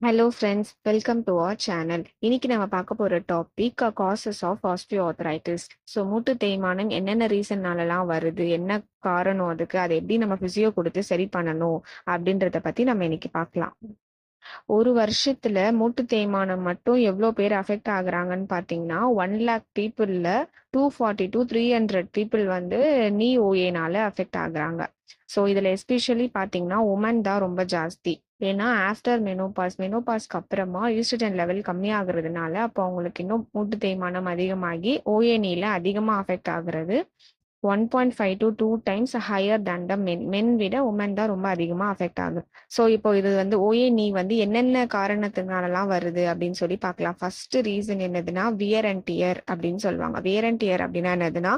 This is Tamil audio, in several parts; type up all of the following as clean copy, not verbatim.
Hello friends, welcome to our channel. இன்னைக்கு நம்ம பார்க்க போகிற topic causes of osteoarthritis. So மூட்டு தேய்மானம் என்னென்ன ரீசன்னாலலாம் வருது, என்ன காரணம் அதுக்கு, அதை எப்படி நம்ம ஃபிசியோ கொடுத்து சரி பண்ணணும் அப்படின்றத பற்றி நம்ம இன்னைக்கு பார்க்கலாம். ஒரு வருஷத்துல மூட்டு தேய்மானம் மட்டும் எவ்வளோ பேர் அஃபெக்ட் ஆகுறாங்கன்னு பார்த்தீங்கன்னா 1 lakh பீப்புளில் 240 to 300 பீப்புள் வந்து நீ ஓஏனால அஃபெக்ட் ஆகுறாங்க. ஸோ இதில் எஸ்பெஷலி பார்த்தீங்கன்னா உமன் தான் ரொம்ப ஜாஸ்தி. ஏன்னா ஆஃப்டர் மெனோபாஸ்க்கு அப்புறமா ஈஸ்ட்ரஜன் லெவல் கம்மியாகிறதுனால அப்போ அவங்களுக்கு இன்னும் மூட்டு தேய்மானம் அதிகமாகி ஓஏனியில் அதிகமாக அஃபெக்ட் ஆகுறது 1.5 to 2 times ஹையர் than த மென் விட உமன் தான் ரொம்ப அதிகமாக அஃபெக்ட் ஆகுது. ஸோ இப்போ இது வந்து ஓஏனி வந்து என்னென்ன காரணத்தினாலலாம் வருது அப்படின்னு சொல்லி பார்க்கலாம். ஃபர்ஸ்ட் ரீசன் என்னதுன்னா வியர் அண்ட் டியர் அப்படின்னு சொல்லுவாங்க. வியர் அண்ட் டியர் அப்படின்னா என்னதுன்னா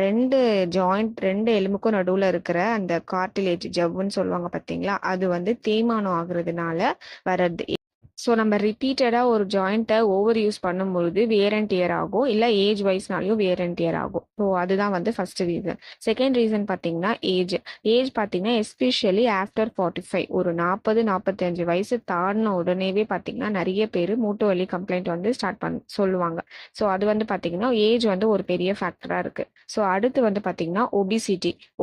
ரெண்டு எலும்புக்கும் நடுவில் இருக்கிற அந்த கார்டிலேஜ் ஜவ்வுன்னு சொல்லுவாங்க பார்த்தீங்களா, அது வந்து தேய்மானம் ஆகுறதுனால வர்றது. ஸோ நம்ம ரிப்பீட்டடாக ஒரு ஜாயிண்ட்டை ஓவர் யூஸ் பண்ணும்பொழுது வேர் அண்ட் டியர் ஆகும், இல்லை ஏஜ் வைஸ்னாலையும் வேர் அண்ட் டியர் ஆகும். ஸோ அதுதான் வந்து ஃபர்ஸ்ட் ரீசன். செகண்ட் ரீசன் பார்த்தீங்கன்னா ஏஜ் பார்த்தீங்கன்னா எஸ்பெஷலி ஆஃப்டர் 45, ஒரு 40-45 வயசு தாண்டின உடனேவே பார்த்தீங்கன்னா நிறைய பேர் மூட்டு வலி கம்ப்ளைண்ட் வந்து ஸ்டார்ட் சொல்லுவாங்க. ஸோ அது வந்து பார்த்தீங்கன்னா ஏஜ் வந்து ஒரு பெரிய ஃபேக்டராக இருக்கு. ஸோ அடுத்து வந்து பார்த்தீங்கன்னா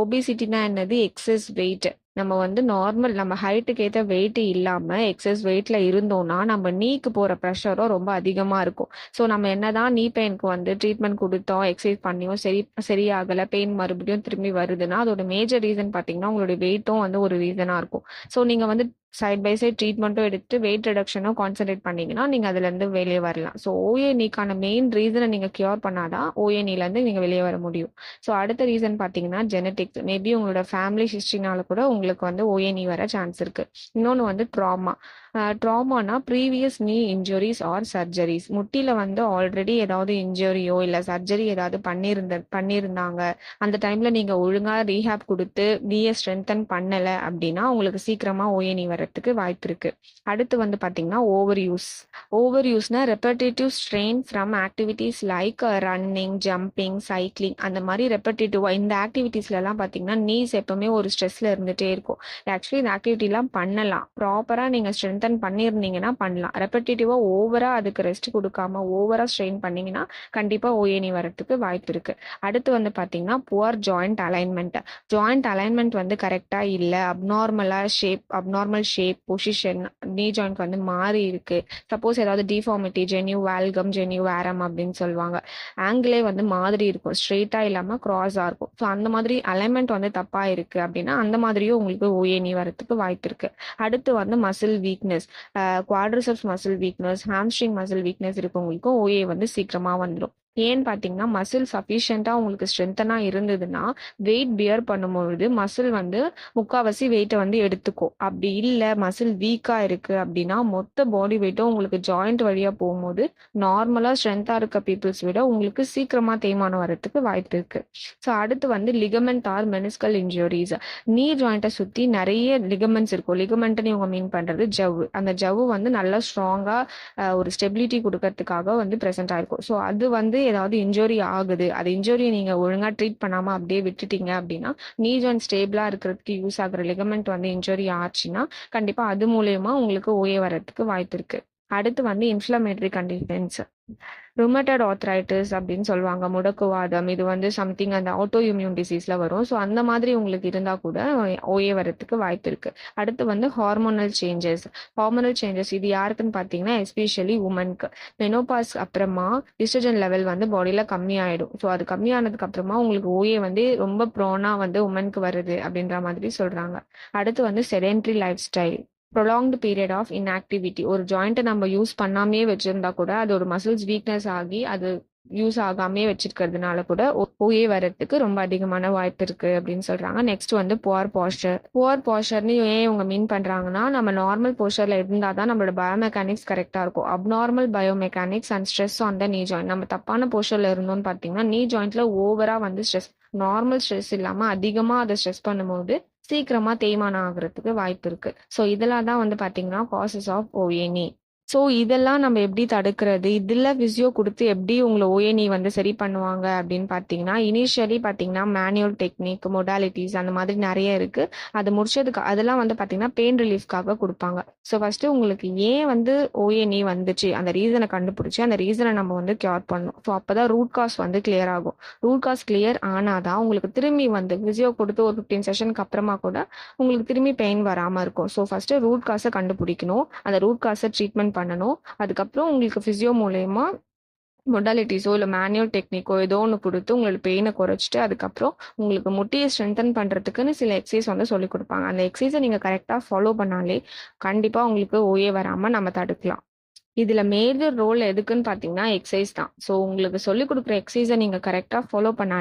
ஒபிசிட்டினா என்னது? Excess weight. நம்ம வந்து நார்மல் நம்ம ஹைட்டுக்கு ஏற்ற வெயிட் இல்லாமல் எக்ஸஸ் வெயிட்ல இருந்தோம்னா நம்ம நீக்கு போகிற ப்ரெஷரும் ரொம்ப அதிகமாக இருக்கும். ஸோ நம்ம என்னதான் நீ பெயினுக்கு வந்து ட்ரீட்மெண்ட் கொடுத்தோம், எக்ஸசைஸ் பண்ணியும் சரியாகலை, பெயின் மறுபடியும் திரும்பி வருதுன்னா அதோட மேஜர் ரீசன் பார்த்தீங்கன்னா உங்களுடைய வெயிட்டும் வந்து ஒரு ரீசனாக இருக்கும். ஸோ நீங்கள் வந்து சைட் பை சைட் ட்ரீட்மெண்ட்டும் எடுத்து வெயிட் ரிடக்ஷனும் கான்சென்ட்ரேட் பண்ணீங்கன்னா நீங்கள் அதுலேருந்து வெளியே வரலாம். ஸோ ஓஏனிக்கான மெயின் ரீசனை நீங்கள் கியூர் பண்ணாதான் ஓஏனிலேருந்து நீங்கள் வெளியே வர முடியும். ஸோ அடுத்த ரீசன் பார்த்தீங்கன்னா ஜெனட்டிக்ஸ். மேபி உங்களோட ஃபேமிலி ஹிஸ்ட்ரினால கூட உங்களுக்கு வந்து ஓஏனி வர சான்ஸ் இருக்கு. இன்னொன்று வந்து ட்ராமானா ப்ரீவியஸ் நீ இன்ஜுரிஸ் ஆர் சர்ஜரிஸ். முட்டியில் வந்து ஆல்ரெடி ஏதாவது இன்ஜுரியோ இல்லை சர்ஜரி ஏதாவது பண்ணியிருந்தாங்க, அந்த டைமில் நீங்கள் ஒழுங்காக ரீஹேப் கொடுத்து நீயை ஸ்ட்ரென்தன் பண்ணலை அப்படின்னா உங்களுக்கு சீக்கிரமாக ஓஏனி வரத்துக்கு வாய்ப்பு இருக்கு. அடுத்து வந்து பார்த்தீங்கன்னா ஓவர் யூஸ்னா repetitive strain from activities like running, jumping, cycling. அந்த மாதிரி ரெப்படேட்டிவாக இந்த ஆக்டிவிட்டீஸ்லாம் பார்த்தீங்கன்னா நீஸ் எப்பவுமே ஒரு ஸ்ட்ரெஸ்ல இருந்துகிட்டே இருக்கும். ஆக்சுவலி இந்த ஆக்டிவிட்டிலாம் பண்ணலாம், ப்ராப்பராக நீங்கள் ஸ்ட்ரென்தன் பண்ணியிருந்தீங்கன்னா பண்ணலாம். ரெப்படேட்டிவாக ஓவராக அதுக்கு ரெஸ்ட் கொடுக்காம ஓவராக ஸ்ட்ரெயின் பண்ணீங்கன்னா கண்டிப்பாக ஓஏனி வரத்துக்கு வாய்ப்பு இருக்கு. அடுத்து வந்து பார்த்தீங்கன்னா புவர் ஜாயிண்ட் அலைன்மெண்ட் வந்து கரெக்டாக இல்லை, அப்நார்மல் ஷேப் பொசிஷன், நீ ஜாயிண்ட் வந்து மாறி இருக்கு. சப்போஸ் ஏதாவது டிஃபார்மிட்டி, ஜென்யூ வேல்கம், ஜென்யூ வேரம் அப்படின்னு சொல்லுவாங்க, ஆங்கிளே வந்து மாதிரி இருக்கும், ஸ்ட்ரெயிட்டா இல்லாம கிராஸா இருக்கும். ஸோ அந்த மாதிரி அலைன்மெண்ட் வந்து தப்பா இருக்கு அப்படின்னா அந்த மாதிரியும் உங்களுக்கு ஓஏனி வரத்துக்கு வாய்ப்பு இருக்கு. அடுத்து வந்து muscle weakness, quadriceps muscle weakness, hamstring muscle weakness இருக்கவங்களுக்கும் ஓஏ வந்து சீக்கிரமா வந்துடும். ஏன்னு பார்த்தீங்கன்னா மசில் சஃபிஷியண்டாக உங்களுக்கு ஸ்ட்ரென்த்தனாக இருந்ததுன்னா வெயிட் பியர் பண்ணும்பொழுது மசில் வந்து முக்கால்வாசி வெயிட்டை வந்து எடுத்துக்கும். அப்படி இல்லை மசில் வீக்காக இருக்குது அப்படின்னா மொத்த பாடி வெயிட்டும் உங்களுக்கு ஜாயிண்ட் வழியாக போகும்போது நார்மலாக ஸ்ட்ரென்த்தாக இருக்க பீப்புள்ஸ் விட உங்களுக்கு சீக்கிரமாக தேய்மானம் வரத்துக்கு வாய்ப்பு இருக்குது. ஸோ அடுத்து வந்து லிகமெண்ட் ஆர் மெனிஸ்கல் இன்ஜுரிஸ். நீ ஜாயிண்ட்டை சுற்றி நிறைய லிகமெண்ட்ஸ் இருக்கும். லிகமெண்ட்னு இவங்க மீன் பண்ணுறது ஜவ்வு. அந்த ஜவ்வு வந்து நல்லா ஸ்ட்ராங்காக ஒரு ஸ்டெபிலிட்டி கொடுக்கறதுக்காக வந்து ப்ரெசென்ட் ஆயிருக்கும். ஸோ அது வந்து ஏதாவது இன்ஜுரி ஆகுது, அது இன்ஜுரியை நீங்கள் ஒழுங்காக ட்ரீட் பண்ணாமல் அப்படியே விட்டுட்டீங்க அப்படின்னா நீ ஜாயிண்ட் ஸ்டேபிளாக இருக்கிறதுக்கு யூஸ் ஆகுற லிகமெண்ட் வந்து இன்ஜுரி ஆச்சுன்னா கண்டிப்பாக அது மூலயமா உங்களுக்கு ஓஏ வரதுக்கு வாய்ப்பு இருக்கு. அடுத்து வந்து இன்ஃப்ளமேட்டரி கண்டிஷன்ஸ், ருமட்டட் ஆர்த்ரைட்டிஸ் அப்படின்னு சொல்லுவாங்க, முடக்குவாதம். இது வந்து சம்திங் அந்த ஆட்டோ இம்யூன் டிசீஸ்ல வரும். ஸோ அந்த மாதிரி உங்களுக்கு இருந்தால் கூட ஓஏ வரத்துக்கு வாய்ப்பு இருக்கு. அடுத்து வந்து ஹார்மோனல் சேஞ்சஸ் இது யாருக்குன்னு பார்த்தீங்கன்னா எஸ்பெஷலி உமனுக்கு. மெனோபாஸ் அப்புறமா ஈஸ்ட்ரஜன் லெவல் வந்து பாடியில கம்மியாயிடும். ஸோ அது கம்மியானதுக்கு அப்புறமா உங்களுக்கு ஓஏ வந்து ரொம்ப ப்ரோனா வந்து உமனுக்கு வருது அப்படின்ற மாதிரி சொல்றாங்க. அடுத்து வந்து sedentary lifestyle, prolonged period of inactivity. ஒரு ஜாயிண்ட்டை நம்ம யூஸ் பண்ணாமே வச்சிருந்தா கூட அது ஒரு மசில்ஸ் வீக்னஸ் ஆகி அது யூஸ் ஆகாமே வச்சிருக்கிறதுனால கூட ஓஏ வரத்துக்கு ரொம்ப அதிகமான வாய்ப்பு இருக்கு அப்படின்னு சொல்றாங்க. நெக்ஸ்ட் வந்து புவர் போஸ்டர்னு ஏன் இவங்க மீன் பண்றாங்கன்னா நம்ம நார்மல் போஸ்டர்ல இருந்தால் தான் நம்மளோட பயோமெக்கானிக்ஸ் கரெக்டா இருக்கும். Abnormal biomechanics and stress on the நீ ஜாயிண்ட். நம்ம தப்பான போஸ்டர்ல இருந்தோம்னு பார்த்தீங்கன்னா நீ ஜாயிண்ட்ல ஓவரா வந்து ஸ்ட்ரெஸ், நார்மல் ஸ்ட்ரெஸ் இல்லாம அதிகமா அதை ஸ்ட்ரெஸ் பண்ணும்போது சீக்கிரமா தேய்மானம் ஆகுறதுக்கு வாய்ப்பு இருக்கு. ஸோ இதெல்லாம் தான் வந்து பாத்தீங்கன்னா காசஸ் ஆஃப் ஓஏனி. ஸோ இதெல்லாம் நம்ம எப்படி தடுக்கிறது? இதில ஃபிசியோ குடுத்து எப்படி உங்கள ஓஏ வந்து சரி பண்ணுவாங்க அப்படின்னு பார்த்தீங்கன்னா, இனிஷியலி பார்த்தீங்கன்னா, மேனுவல் டெக்னிக், மொடாலிட்டீஸ் அந்த மாதிரி நெறைய இருக்கு. அது முடிச்சதுக்கு அதெல்லாம் வந்து பார்த்தீங்கன்னா, பெயின் ரிலீஃப்காக குடுப்பாங்க. ஸோ ஃபர்ஸ்ட்டு உங்களுக்கு ஏன் வந்து ஓஏ வந்துச்சு, அந்த ரீசன கண்டுபிடிச்சு, அந்த ரீசன நம்ம வந்து கியூர் பண்ணணும். ஸோ அப்பதான் ரூட் காஸ் வந்து கிளியர் ஆகும். ரூட் காஸ் கிளியர் ஆனா தான் உங்களுக்கு திரும்பி வந்து ஃபிசியோ குடுத்து ஒரு 15 செஷனுக்கு அப்புறமா கூட உங்களுக்கு திரும்பி பெயின் வராம இருக்கும். ஸோ ஃபர்ஸ்ட்டு ரூட் காஸ கண்டுபிடிக்கணும். அந்த ரூட் காஸ ட்ரீட்மெண்ட் பண்ணணும். அதுக்கப்புறம் உங்களுக்கு ஃபிசியோ மூலியமா மொடாலிட்டிஸோ இல்ல மேனுவல் டெக்னிக்கோ ஏதோ ஒண்ணு குடுத்து உங்களோட பெயின குறைச்சுட்டு, அதுக்கப்புறம் உங்களுக்கு முட்டிய ஸ்ட்ரென்தன் பண்றதுக்குன்னு சில எக்சர்சைஸ் வந்து சொல்லிக் குடுப்பாங்க. அந்த எக்சர்சைஸ நீங்க கரெக்ட்டா ஃபாலோ பண்ணாலே, கண்டிப்பா உங்களுக்கு ஓஏ வராம நம்ம தடுக்கலாம். இதுல மேஜர் ரோல் எதுக்குன்னு பார்த்தீங்கன்னா, எக்சர்சைஸ் தான். ஸோ உங்களுக்கு சொல்லிக் குடுக்குற எக்சர்சைஸ நீங்க கரெக்ட்டா ஃபாலோ பண்ணா